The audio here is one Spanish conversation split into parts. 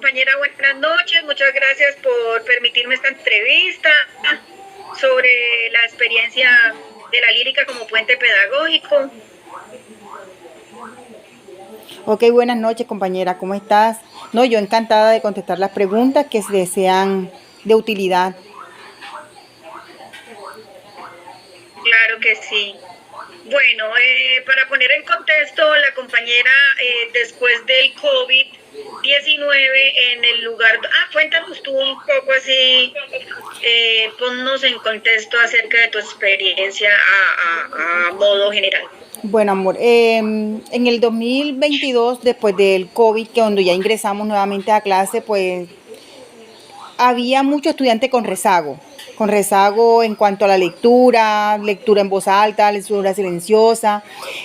compañera, buenas noches. Muchas gracias por permitirme esta entrevista sobre la experiencia de la lírica como puente pedagógico. Ok, buenas noches, compañera, ¿cómo estás? No, yo encantada de contestar las preguntas que se sean de utilidad. Claro que sí. Bueno, para poner en contexto, la compañera después del COVID-19 en el lugar... cuéntanos tú un poco así, ponnos en contexto acerca de tu experiencia a modo general. Bueno, amor, en el 2022, después del COVID, que cuando ya ingresamos nuevamente a clase, pues había muchos estudiantes con rezago en cuanto a la lectura, lectura en voz alta, lectura silenciosa.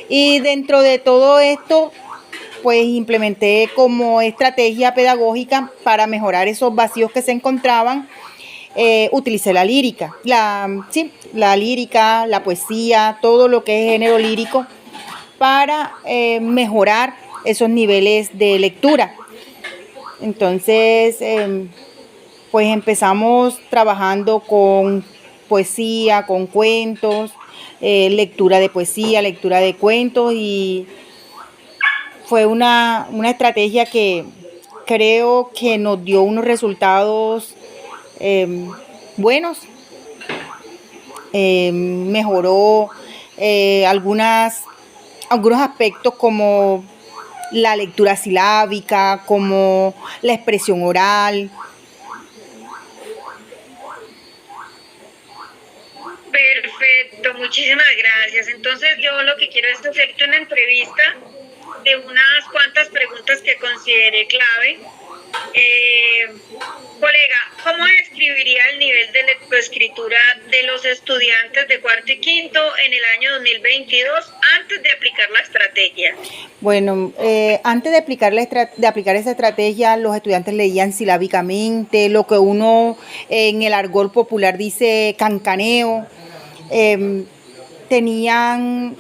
Y dentro de todo esto, pues implementé como estrategia pedagógica para mejorar esos vacíos que se encontraban. Utilicé la lírica, la lírica, la poesía, todo lo que es género lírico para mejorar esos niveles de lectura. Entonces, pues empezamos trabajando con poesía, con cuentos, lectura de poesía, lectura de cuentos, y fue una estrategia que creo que nos dio unos resultados buenos. Mejoró algunos aspectos como la lectura silábica, como la expresión oral. Perfecto, muchísimas gracias. Entonces yo lo que quiero es hacerte una entrevista de unas cuantas preguntas que consideré clave. Colega, ¿cómo describiría el nivel de lectoescritura de los estudiantes de cuarto y quinto en el año 2022 antes de aplicar la estrategia? Bueno, antes de aplicar esa estrategia, los estudiantes leían silábicamente, lo que uno en el argot popular dice cancaneo. Tenían,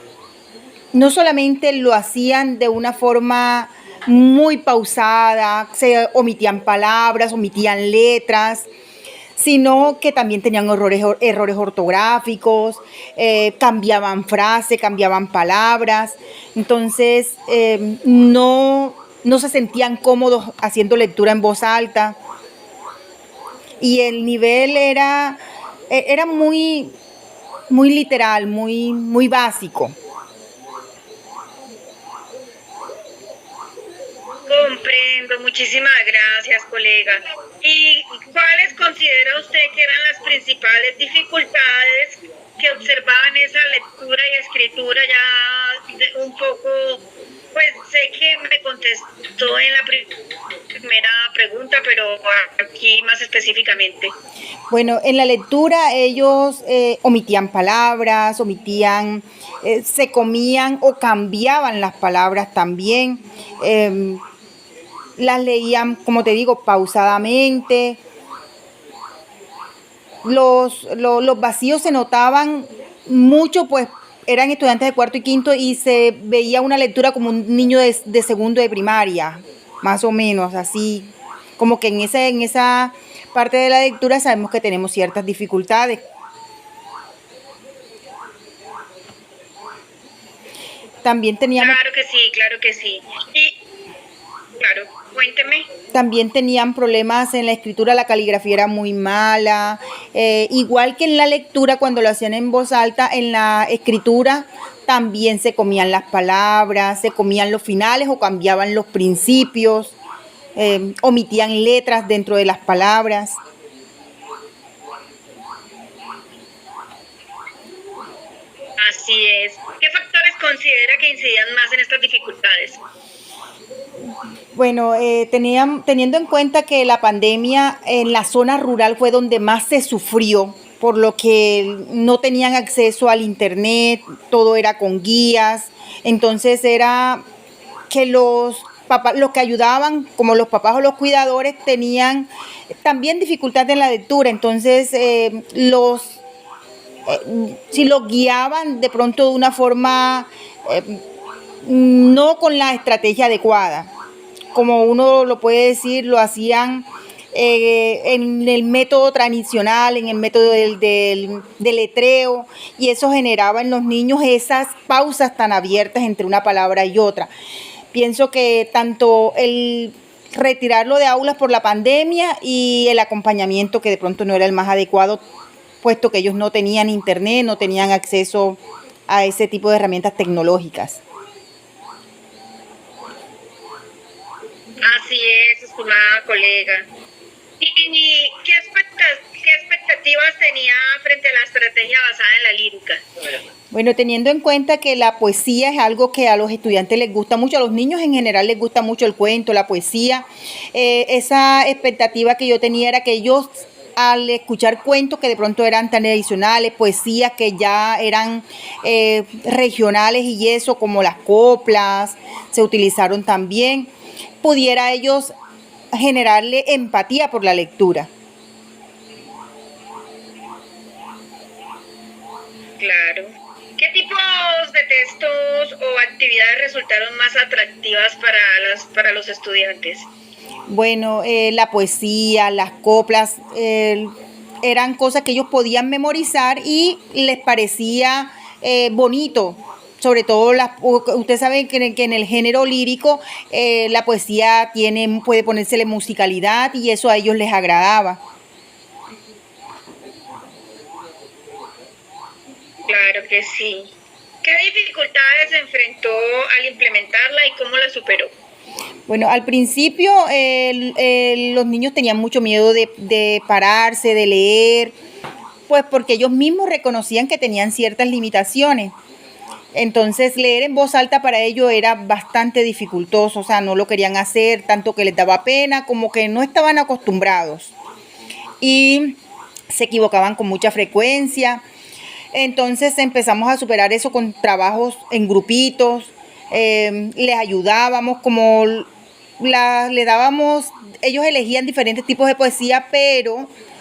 no solamente lo hacían de una forma muy pausada, se omitían palabras, omitían letras, sino que también tenían errores ortográficos, cambiaban frases, cambiaban palabras. Entonces, no se sentían cómodos haciendo lectura en voz alta. Y el nivel era muy, muy literal, muy básico. Comprendo, muchísimas gracias, colega. ¿Y cuáles considera usted que eran las principales dificultades que observaba en esa lectura y escritura? Ya un poco, pues sé que me contestó en la primera pregunta, pero aquí más específicamente. Bueno, en la lectura ellos omitían palabras, se comían o cambiaban las palabras también. Las leían, como te digo, pausadamente. Los vacíos se notaban mucho, pues eran estudiantes de cuarto y quinto y se veía una lectura como un niño de segundo de primaria, más o menos, así. Como que en esa parte de la lectura sabemos que tenemos ciertas dificultades. También teníamos... Claro que sí, claro que sí. Y, claro, cuénteme. También tenían problemas en la escritura, la caligrafía era muy mala. Igual que en la lectura, cuando lo hacían en voz alta, en la escritura también se comían las palabras, se comían los finales o cambiaban los principios, omitían letras dentro de las palabras. Así es. ¿Qué factores considera que incidían más en estas dificultades? Bueno, teniendo en cuenta que la pandemia en la zona rural fue donde más se sufrió, por lo que no tenían acceso al internet, todo era con guías, entonces era que los papás, los que ayudaban, como los papás o los cuidadores, tenían también dificultad en la lectura, entonces si los guiaban de pronto de una forma no con la estrategia adecuada, como uno lo puede decir, lo hacían en el método tradicional, en el método del letreo, y eso generaba en los niños esas pausas tan abiertas entre una palabra y otra. Pienso que tanto el retirarlo de aulas por la pandemia y el acompañamiento que de pronto no era el más adecuado, puesto que ellos no tenían internet, no tenían acceso a ese tipo de herramientas tecnológicas. Así es, estimada colega. ¿Y qué expectativas tenía frente a la estrategia basada en la lírica? Bueno, teniendo en cuenta que la poesía es algo que a los estudiantes les gusta mucho, a los niños en general les gusta mucho el cuento, la poesía, esa expectativa que yo tenía era que ellos al escuchar cuentos que de pronto eran tan tradicionales, poesías que ya eran regionales y eso, como las coplas, se utilizaron también, pudiera ellos generarle empatía por la lectura. Claro. ¿Qué tipos de textos o actividades resultaron más atractivas para los estudiantes? Bueno, la poesía, las coplas, eran cosas que ellos podían memorizar y les parecía bonito. Sobre todo, usted sabe que en el género lírico la poesía puede ponérsele musicalidad y eso a ellos les agradaba. Claro que sí. ¿Qué dificultades enfrentó al implementarla y cómo la superó? Bueno, al principio los niños tenían mucho miedo de pararse, de leer, pues porque ellos mismos reconocían que tenían ciertas limitaciones. Entonces leer en voz alta para ellos era bastante dificultoso, o sea, no lo querían hacer, tanto que les daba pena, como que no estaban acostumbrados. Y se equivocaban con mucha frecuencia. Entonces empezamos a superar eso con trabajos en grupitos, les ayudábamos, le dábamos, ellos elegían diferentes tipos de poesía,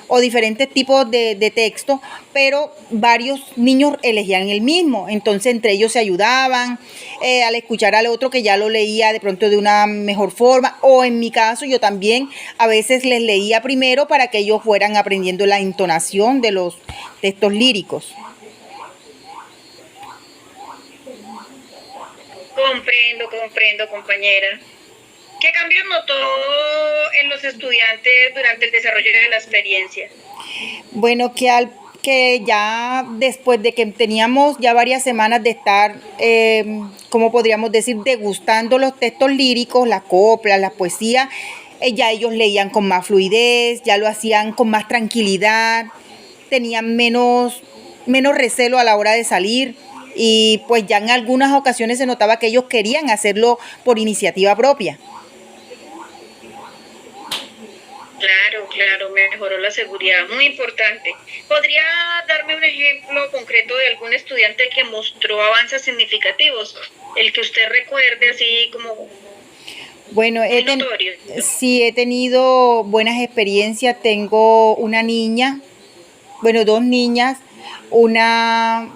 o diferentes tipos de texto, pero varios niños elegían el mismo, entonces entre ellos se ayudaban, al escuchar al otro que ya lo leía de pronto de una mejor forma, o en mi caso yo también a veces les leía primero para que ellos fueran aprendiendo la entonación de los textos líricos. Comprendo, compañera. ¿Qué cambios notó en los estudiantes durante el desarrollo de la experiencia? Bueno, que ya después de que teníamos ya varias semanas de estar, ¿cómo podríamos decir?, degustando los textos líricos, las coplas, las poesías, ya ellos leían con más fluidez, ya lo hacían con más tranquilidad, tenían menos recelo a la hora de salir. Y pues ya en algunas ocasiones se notaba que ellos querían hacerlo por iniciativa propia. Claro, mejoró la seguridad, muy importante. ¿Podría darme un ejemplo concreto de algún estudiante que mostró avances significativos? El que usted recuerde así como bueno, notorio. Sí, he tenido buenas experiencias. Tengo una niña, bueno, dos niñas, una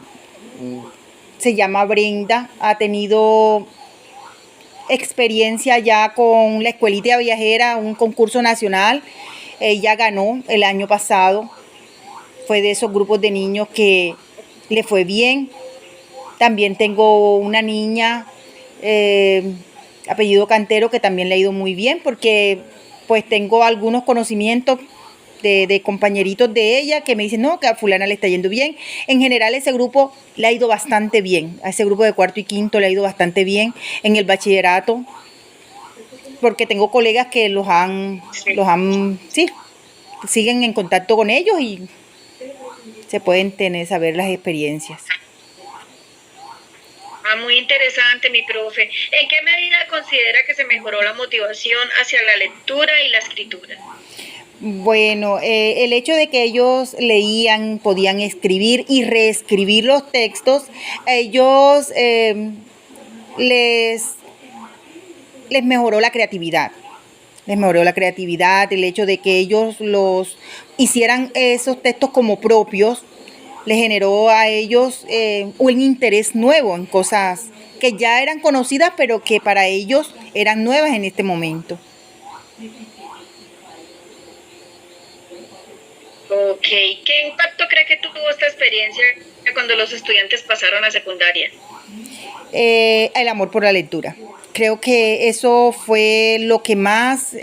se llama Brenda, ha tenido experiencia ya con la Escuelita Viajera, un concurso nacional. Ella ganó el año pasado, fue de esos grupos de niños que le fue bien. También tengo una niña, apellido Cantero, que también le ha ido muy bien porque pues tengo algunos conocimientos de compañeritos de ella que me dicen, no, que a fulana le está yendo bien. En general ese grupo le ha ido bastante bien, a ese grupo de cuarto y quinto le ha ido bastante bien en el bachillerato, porque tengo colegas que siguen en contacto con ellos y se pueden saber las experiencias. Muy interesante, mi profe. ¿En qué medida considera que se mejoró la motivación hacia la lectura y la escritura? Bueno, el hecho de que ellos leían, podían escribir y reescribir los textos, ellos les mejoró la creatividad. Les mejoró la creatividad, el hecho de que ellos los hicieran esos textos como propios, les generó a ellos un interés nuevo en cosas que ya eran conocidas, pero que para ellos eran nuevas en este momento. Ok, ¿qué impacto cree que tuvo esta experiencia cuando los estudiantes pasaron a secundaria? El amor por la lectura. Creo que eso fue lo que más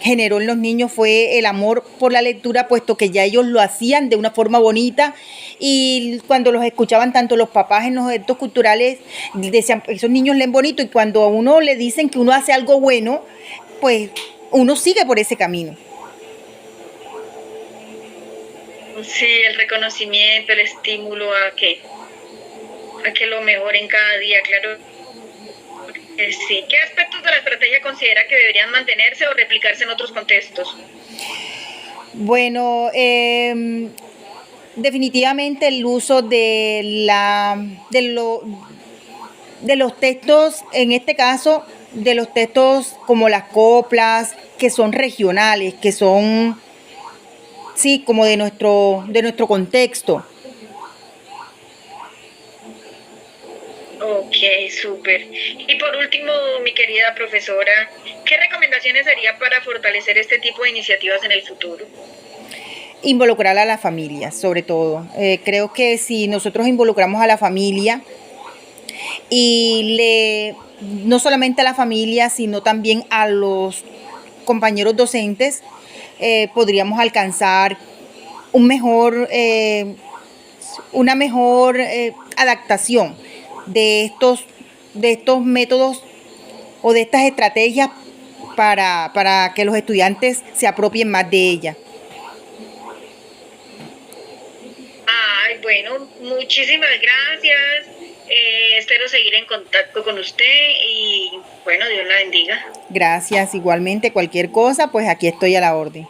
generó en los niños, fue el amor por la lectura, puesto que ya ellos lo hacían de una forma bonita, y cuando los escuchaban tanto los papás en los eventos culturales, decían, esos niños leen bonito, y cuando a uno le dicen que uno hace algo bueno, pues uno sigue por ese camino. Sí, el reconocimiento, el estímulo a que lo mejoren cada día, claro. Sí. ¿Qué aspectos de la estrategia considera que deberían mantenerse o replicarse en otros contextos? Bueno, definitivamente el uso de los textos, en este caso, de los textos como las coplas, que son regionales, que son, sí, como de nuestro contexto. Ok, súper. Y por último, mi querida profesora, ¿qué recomendaciones haría para fortalecer este tipo de iniciativas en el futuro? Involucrar a la familia, sobre todo. Creo que si nosotros involucramos a la familia y no solamente a la familia, sino también a los compañeros docentes, podríamos alcanzar un mejor, una mejor adaptación de estos métodos o de estas estrategias para que los estudiantes se apropien más de ellas. Ay, bueno, muchísimas gracias. Espero seguir en contacto con usted y bueno, Dios la bendiga. Gracias, igualmente, cualquier cosa, pues aquí estoy a la orden.